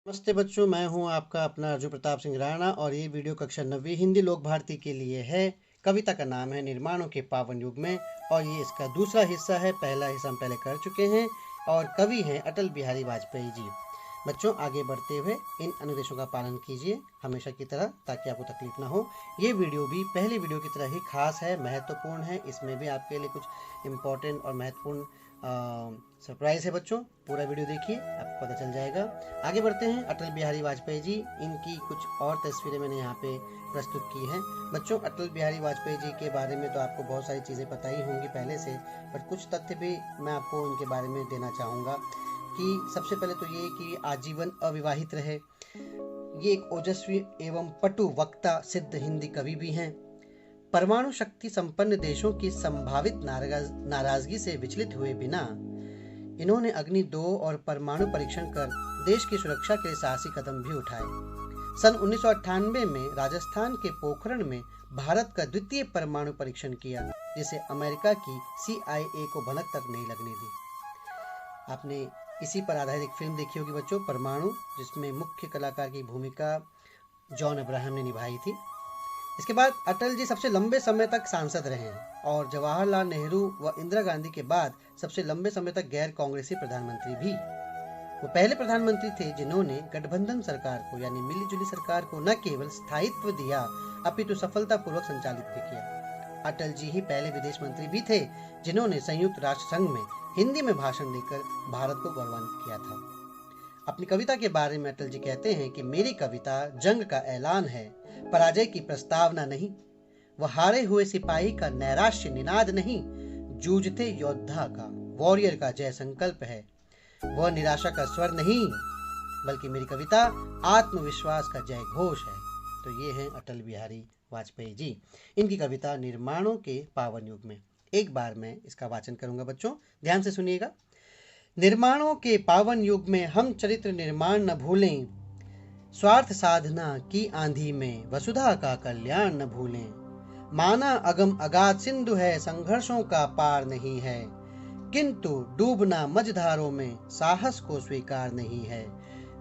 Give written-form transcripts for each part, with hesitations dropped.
नमस्ते बच्चों, मैं हूं आपका अपना अर्जुन प्रताप सिंह राणा और ये वीडियो कक्षा 9वीं हिंदी लोक भारती के लिए है। कविता का नाम है निर्माणों के पावन युग में और ये इसका दूसरा हिस्सा है। पहला हिस्सा हम पहले कर चुके हैं और कवि हैं अटल बिहारी वाजपेयी जी। बच्चों, आगे बढ़ते हुए इन अनुदेशों का पालन कीजिए हमेशा की तरह, ताकि आपको तकलीफ ना हो। ये वीडियो भी पहली वीडियो की तरह ही खास है, महत्वपूर्ण है। इसमें भी आपके लिए कुछ इम्पोर्टेंट और महत्वपूर्ण सरप्राइज है। बच्चों, पूरा वीडियो देखिए, आपको पता चल जाएगा। आगे बढ़ते हैं। अटल बिहारी वाजपेयी जी, इनकी कुछ और तस्वीरें मैंने यहाँ पे प्रस्तुत की हैं। बच्चों, अटल बिहारी वाजपेयी जी के बारे में तो आपको बहुत सारी चीज़ें पता ही होंगी पहले से, पर कुछ तथ्य भी मैं आपको इनके बारे में देना चाहूँगा। कि सबसे पहले तो ये कि आजीवन अविवाहित रहे। ये एक ओजस्वी एवं पटु वक्ता सिद्ध हिंदी कवि भी हैं। परमाणु शक्ति संपन्न देशों की संभावित नाराजगी से विचलित हुए बिना इन्होंने अग्नि 2 और परमाणु परीक्षण कर देश की सुरक्षा के लिए साहसी कदम भी उठाए। सन 1998 में राजस्थान के पोखरण में भारत का द्वितीय परमाणु परीक्षण किया, जिसे अमेरिका की CIA को भनक तक नहीं लगने दी। आपने इसी पर आधारित एक फिल्म देखी होगी बच्चों, परमाणु, जिसमें मुख्य कलाकार की भूमिका जॉन अब्राहम ने निभाई थी। इसके बाद अटल जी सबसे लंबे समय तक सांसद रहे हैं और जवाहरलाल नेहरू व इंदिरा गांधी के बाद सबसे लंबे समय तक गैर कांग्रेसी प्रधानमंत्री भी। वो पहले प्रधानमंत्री थे जिन्होंने गठबंधन सरकार को, यानी मिलीजुली सरकार को, न केवल स्थायित्व दिया अपितु सफलतापूर्वक संचालित भी किया। अटल जी ही पहले विदेश मंत्री भी थे जिन्होंने संयुक्त राष्ट्र संघ में हिंदी में भाषण देकर भारत को गौरवान्वित किया था। अपनी कविता के बारे में अटल जी कहते हैं कि मेरी कविता जंग का ऐलान है, पराजय की प्रस्तावना नहीं। वह हारे हुए सिपाही का नैराश्य निनाद नहीं, जूझते योद्धा का, वॉरियर का जय संकल्प है। वह निराशा का स्वर नहीं, बल्कि मेरी कविता आत्मविश्वास का जय घोष है। तो ये हैं अटल बिहारी वाजपेयी जी। इनकी कविता निर्माणों के पावन युग में। एक बार मैं इसका वाचन करूंगा बच्चों, ध्यान से सुनिएगा। निर्माणों के पावन युग में हम चरित्र निर्माण न भूलें, स्वार्थ साधना की आंधी में वसुधा का कल्याण न भूलें। माना अगम अगाध सिंधु है, संघर्षों का पार नहीं है, किंतु डूबना मझधारों में साहस को स्वीकार नहीं है।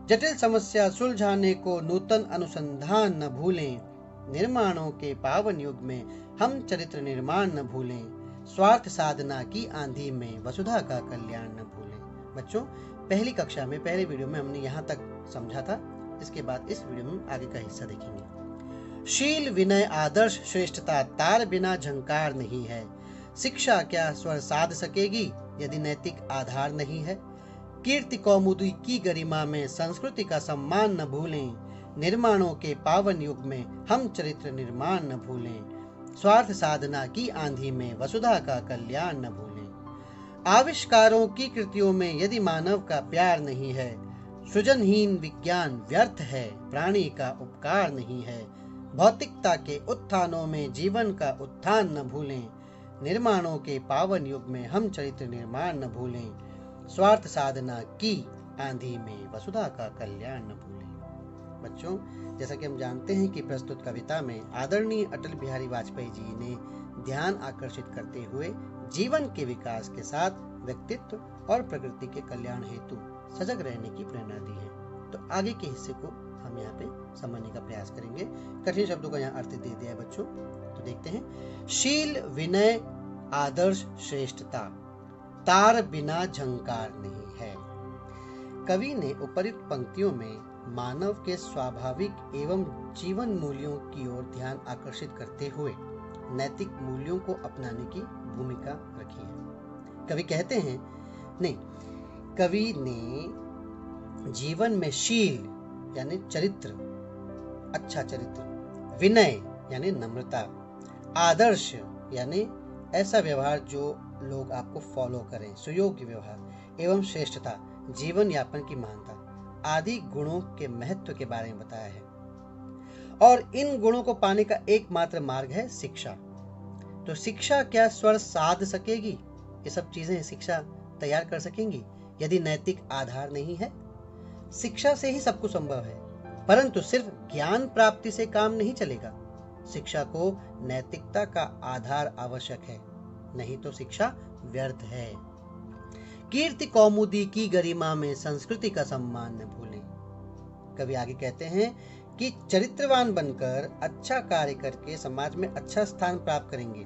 जटिल समस्या सुलझाने को नूतन अनुसंधान न भूलें। निर्माणों के पावन युग में हम चरित्र निर्माण न भूलें, स्वार्थ साधना की आंधी में वसुधा का कल्याण न भूलें। बच्चों, पहली कक्षा में, पहले वीडियो में हमने यहाँ तक समझा था। इसके बाद इस वीडियो में आगे का हिस्सा देखेंगे। शील विनय आदर्श श्रेष्ठता तार बिना झंकार नहीं है। शिक्षा क्या स्वर साध सकेगी यदि नैतिक आधार नहीं है। कीर्ति कौमुदी की गरिमा में संस्कृति का सम्मान न भूलें। निर्माणों के पावन युग में हम चरित्र निर्माण न भूलें, स्वार्थ साधना की आंधी में वसुधा का कल्याण न भूलें। आविष्कारों की कृतियों में यदि मानव का प्यार नहीं है, सृजनहीन विज्ञान व्यर्थ है, प्राणी का उपकार नहीं है। भौतिकता के उत्थानों में जीवन का उत्थान न भूलें। निर्माणों के पावन युग में हम चरित्र निर्माण न भूलें, स्वार्थ साधना की आंधी में वसुधा का कल्याण न भूलें। बच्चों, जैसा कि हम जानते हैं कि प्रस्तुत कविता में आदरणीय अटल बिहारी वाजपेयी जी ने ध्यान आकर्षित करते हुए जीवन के विकास के साथ व्यक्तित्व और प्रकृति के कल्याण हेतु सजग रहने की प्रेरणा दी है। तो आगे के हिस्से को हम यहाँ पे समझने का प्रयास करेंगे। कठिन शब्दों का यहाँ अर्थ दे दिया है बच्चों, तो देखते हैं। शील विनय आदर्श श्रेष्ठता तार बिना झंकार नहीं है। कवि ने उपर्युक्त पंक्तियों में मानव के स्वाभाविक एवं जीवन मूल्यों की ओर ध्यान आकर्षित करते हुए नैतिक मूल्यों को अपनाने की भूमिका रखी है। कवि कहते हैं, नहीं, कवि ने जीवन में शील यानी चरित्र, अच्छा चरित्र, विनय यानी नम्रता, आदर्श यानी ऐसा व्यवहार जो लोग आपको फॉलो करें, सुयोग्य व्यवहार, एवं श्रेष्ठता जीवन यापन की महानता आदि गुणों के महत्व के बारे में बताया है। और इन गुणों को पाने का एकमात्र मार्ग है शिक्षा। तो शिक्षा क्या स्वर साध सकेगी, ये सब चीजें शिक्षा तैयार कर सकेंगी यदि नैतिक आधार नहीं है। शिक्षा से ही सब कुछ संभव है, परंतु सिर्फ ज्ञान प्राप्ति से काम नहीं चलेगा। शिक्षा को नैतिकता का आधार आवश्यक है, नहीं तो शिक्षा व्यर्थ है। कीर्ति कौमुदी की गरिमा में संस्कृति का सम्मान न भूलें। कवि आगे कहते हैं कि चरित्रवान बनकर अच्छा कार्य करके समाज में अच्छा स्थान प्राप्त करेंगे,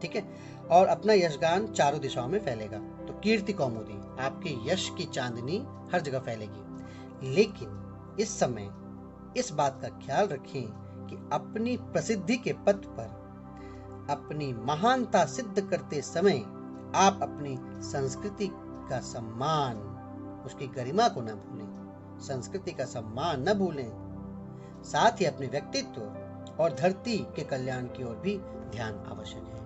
ठीक है, और अपना यशगान चारों दिशाओं में फैलेगा। तो कीर्ति कौमुदी, आपके यश की चांदनी हर जगह फैलेगी। लेकिन इस समय इस बात का ख्याल रखें कि अपनी प्रसिद्धि के पथ पर अपनी महानता सिद्ध करते समय आप अपनी संस्कृति का सम्मान, उसकी गरिमा को न भूलें, संस्कृति का सम्मान न भूलें, साथ ही अपने व्यक्तित्व और धरती के कल्याण की ओर भी ध्यान आवश्यक है।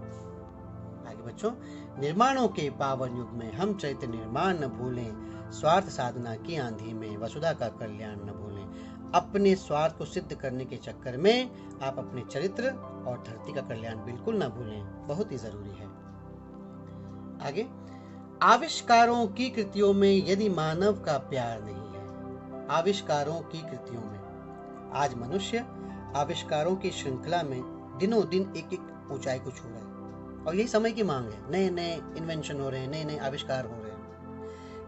आगे बच्चों, निर्माणों के पावन युग में हम चरित्र निर्माण न भूलें, स्वार्थ साधना की आंधी में वसुधा का कल्याण न भूलें। अपने स्वार्थ को सिद्ध करने के चक्कर में आप अपने चरित्र और धरती का कल्याण बिल्कुल न भूलें, बहुत ही जरूरी है। आगे, आविष्कारों की कृतियों में यदि मानव का प्यार नहीं है, आविष्कारों की कृतियों में, आज मनुष्य आविष्कारों की श्रृंखला में दिनों दिन एक एक ऊंचाई को छू रहा है और यही समय की मांग है। नए नए इन्वेंशन हो रहे हैं, नए नए आविष्कार हो रहे हैं।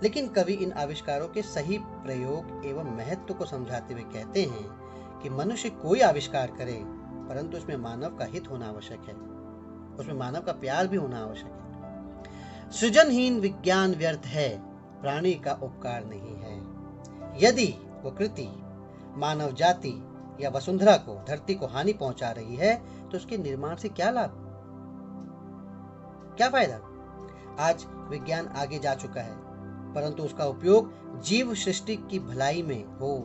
लेकिन कवि इन आविष्कारों के सही प्रयोग एवं महत्व को समझाते हुए कहते हैं कि मनुष्य कोई आविष्कार करे परंतु उसमें मानव का हित होना आवश्यक है, उसमें मानव का प्यार भी होना आवश्यक है। सृजनहीन विज्ञान व्यर्थ है, प्राणी का उपकार नहीं है। यदि वो कृति मानव जाति या वसुंधरा को, धरती को हानि पहुंचा रही है तो उसके निर्माण से क्या लाभ, क्या फायदा? आज विज्ञान आगे जा चुका है परंतु उसका उपयोग जीव सृष्टि की भलाई में हो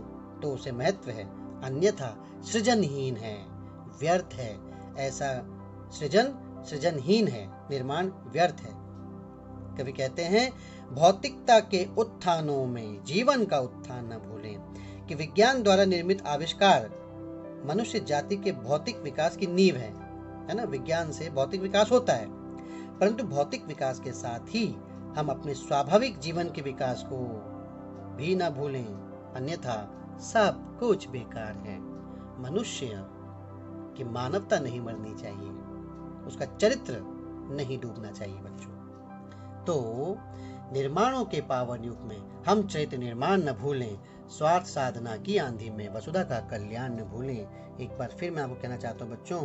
तो उसे महत्व है, अन्यथा सृजनहीन है, व्यर्थ है। ऐसा सृजनहीन है, निर्माण व्यर्थ है। कवि कहते हैं, भौतिकता के उत्थानों में जीवन का उत्थान न भूलें कि विज्ञान द्वारा निर्मित आविष्कार मनुष्य जाति के भौतिक विकास की नींव है ना। विज्ञान से भौतिक विकास होता है परंतु भौतिक विकास के साथ ही हम अपने स्वाभाविक जीवन के विकास को भी न भूलें, अन्यथा सब कुछ बेकार है। मनुष्य की मानवता नहीं मरनी चाहिए, उसका चरित्र नहीं डूबना चाहिए बच्चों। तो निर्माणों के पावन युग में हम चरित्र निर्माण न भूलें, स्वार्थ साधना की आंधी में वसुधा का कल्याण न भूलें। एक बार फिर मैं आपको कहना चाहता हूँ बच्चों,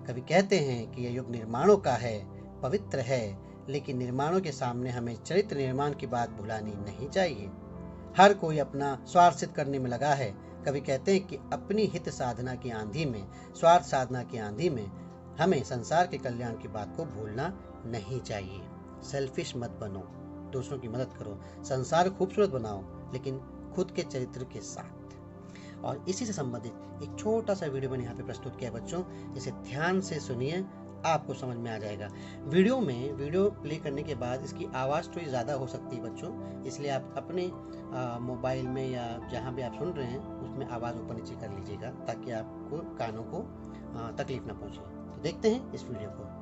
कवि कहते हैं कि यह युग निर्माणों का है, पवित्र है, लेकिन निर्माणों के सामने हमें चरित्र निर्माण की बात भुलानी नहीं चाहिए। हर कोई अपना स्वार्थ सिद्ध करने में लगा है। कवि कहते हैं कि अपनी हित साधना की आंधी में, स्वार्थ साधना की आंधी में हमें संसार के कल्याण की बात को भूलना नहीं चाहिए। सेल्फिश मत बनो, दूसरों की मदद करो, संसार खूबसूरत बनाओ लेकिन खुद के चरित्र के साथ। और इसी से संबंधित एक छोटा सा वीडियो मैंने यहाँ पे प्रस्तुत किया बच्चों, इसे ध्यान से सुनिए, आपको समझ में आ जाएगा। वीडियो प्ले करने के बाद इसकी आवाज़ थोड़ी ज़्यादा हो सकती है बच्चों, इसलिए आप अपने मोबाइल में या जहाँ भी आप सुन रहे हैं उसमें आवाज़ ऊपर नीचे कर लीजिएगा ताकि आपको कानों को तकलीफ ना पहुँचे। तो देखते हैं इस वीडियो को।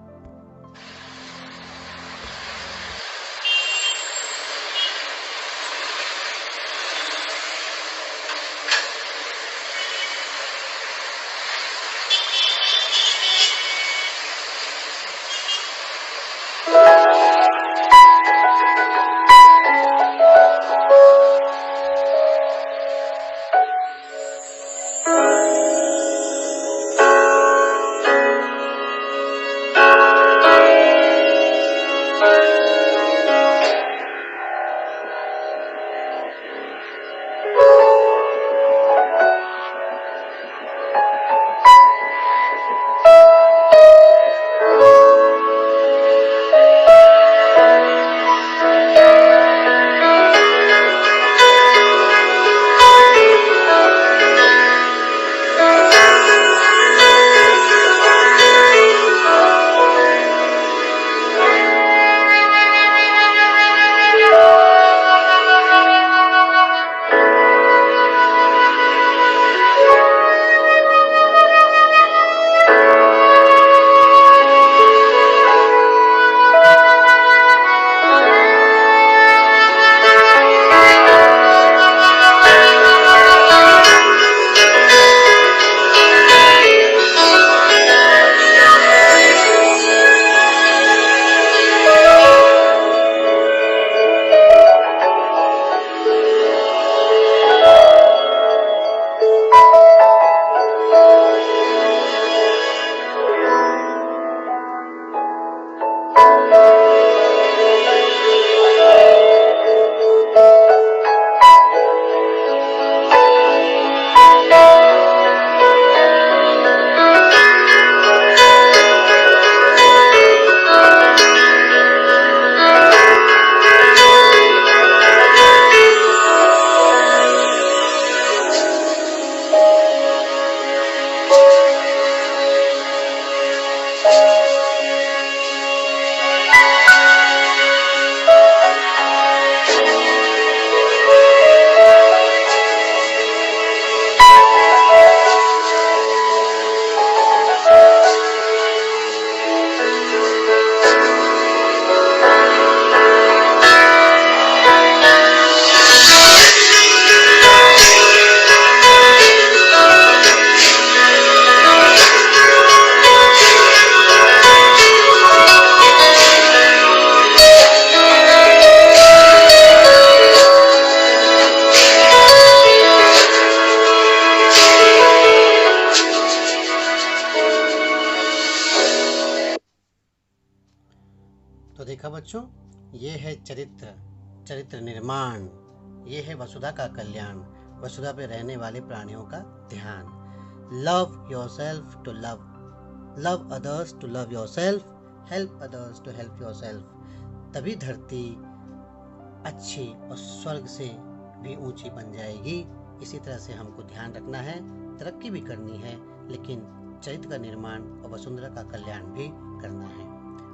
देखा बच्चों, ये है चरित्र निर्माण, ये है वसुधा का कल्याण, वसुधा पे रहने वाले प्राणियों का ध्यान। Love yourself to love others to love yourself, help others to help yourself. तभी धरती अच्छी और स्वर्ग से भी ऊंची बन जाएगी। इसी तरह से हमको ध्यान रखना है, तरक्की भी करनी है, लेकिन चरित्र का निर्माण और वसुंधरा का कल्याण भी करना है।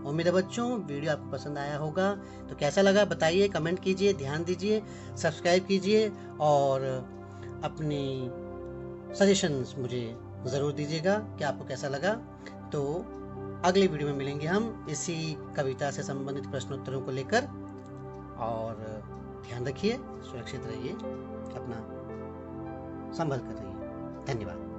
उम्मीद है बच्चों वीडियो आपको पसंद आया होगा। तो कैसा लगा बताइए, कमेंट कीजिए, ध्यान दीजिए, सब्सक्राइब कीजिए और अपनी सजेशंस मुझे ज़रूर दीजिएगा कि आपको कैसा लगा। तो अगले वीडियो में मिलेंगे हम इसी कविता से संबंधित प्रश्नोत्तरों को लेकर। और ध्यान रखिए, सुरक्षित रहिए, अपना संभल कर रहिए। धन्यवाद।